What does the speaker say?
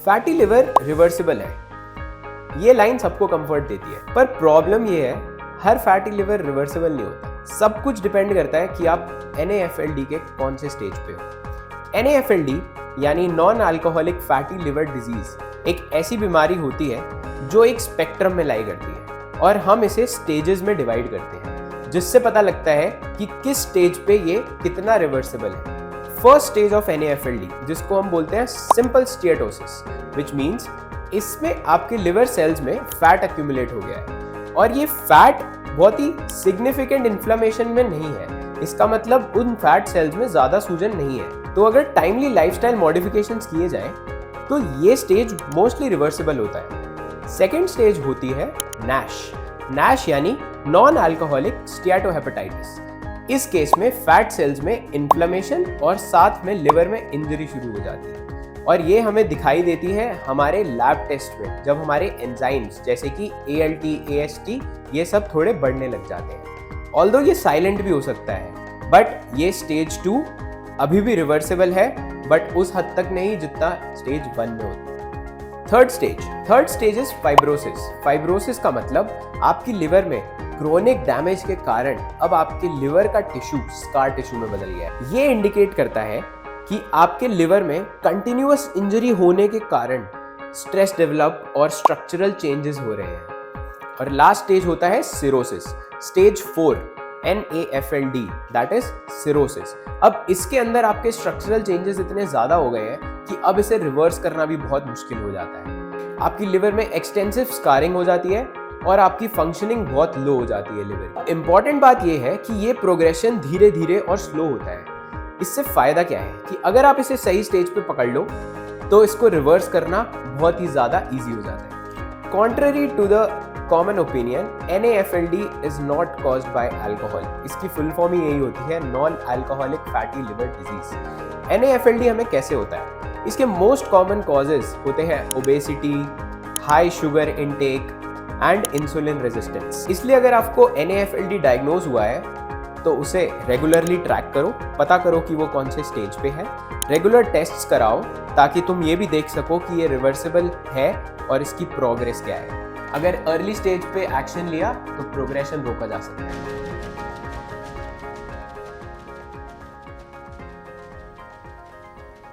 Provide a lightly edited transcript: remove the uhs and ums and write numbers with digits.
Fatty liver reversible है, ये line सबको कंफर्ट देती है, पर प्रॉब्लम ये है हर फैटी लिवर रिवर्सिबल नहीं होता। सब कुछ डिपेंड करता है कि आप NAFLD के कौन से स्टेज पे हो। NAFLD यानी non alcoholic fatty liver disease एक ऐसी बीमारी होती है जो एक स्पेक्ट्रम में लाई करती है और हम इसे स्टेजेस में डिवाइड करते हैं, जिससे पता लगता है कि किस स्टेज पे ये कितना रिवर्सिबल है। फर्स्ट स्टेज ऑफ NAFLD, जिसको हम बोलते हैं सिंपल स्टीएटोसिस, विच मीन्स इसमें आपके लिवर सेल्स में फैट एक्यूमुलेट हो गया है और ये फैट बहुत ही सिग्निफिकेंट इन्फ्लेमेशन में नहीं है। इसका मतलब उन फैट सेल्स में ज्यादा सूजन नहीं है। तो अगर टाइमली लाइफस्टाइल मॉडिफिकेशंस किए जाएं तो ये स्टेज मोस्टली रिवर्सिबल होता है। सेकेंड स्टेज होती है NASH यानी नॉन अल्कोहलिक स्टीएटोहेपेटाइटिस। इस केस में फैट सेल्स में इन्फ्लेमेशन और साथ में लिवर में इंजरी शुरू हो जाती है और ये हमें दिखाई देती है हमारे लैब टेस्ट में, जब हमारे एंजाइम्स जैसे कि ALT, AST ये सब थोड़े बढ़ने लग जाते हैं। ऑल्दो ये साइलेंट भी हो सकता है, बट ये स्टेज 2 अभी भी रिवर्सिबल है, बट उस हद तक नहीं जितना स्टेज 1 में होता है। Third stage is fibrosis. Fibrosis का मतलब आपकी लिवर में क्रोनिक डैमेज के कारण अब आपके लिवर का टिश्यू स्कार टिश्यू में बदल गया है। ये इंडिकेट करता है कि आपके लिवर में कंटिन्यूअस इंजरी होने के कारण स्ट्रेस डेवलप और स्ट्रक्चरल चेंजेस हो रहे हैं। और लास्ट स्टेज होता है cirrhosis, stage 4 NAFLD, that is cirrhosis. अब इसके अंदर आपके स्ट्रक्चरल चेंजेस इतने ज्यादा हो गए हैं कि अब इसे रिवर्स करना भी बहुत मुश्किल हो जाता है। आपकी लिवर में एक्सटेंसिव स्कारिंग हो जाती है और आपकी फंक्शनिंग बहुत लो हो जाती है लिवर की। इंपॉर्टेंट बात यह है कि ये प्रोग्रेशन धीरे धीरे और स्लो होता है। इससे फायदा क्या है कि अगर आप इसे सही स्टेज पे पकड़ लो तो इसको रिवर्स करना बहुत ही ज्यादा इजी हो जाता है। Contrary to the common opinion, NAFLD is not caused by alcohol. इसकी फुल फॉर्म ही यही होती है, non alcoholic fatty liver disease. NAFLD हमें कैसे होता है? इसके मोस्ट कॉमन कॉजेज होते हैं obesity, high sugar intake and insulin resistance. इसलिए अगर आपको NAFLD डायग्नोज हुआ है तो उसे रेगुलरली ट्रैक करो, पता करो कि वो कौन से स्टेज पे है, रेगुलर टेस्ट्स कराओ ताकि तुम ये भी देख सको कि ये रिवर्सिबल है और इसकी प्रोग्रेस क्या है। अगर अर्ली स्टेज पे एक्शन लिया तो प्रोग्रेशन रोका जा सकता है।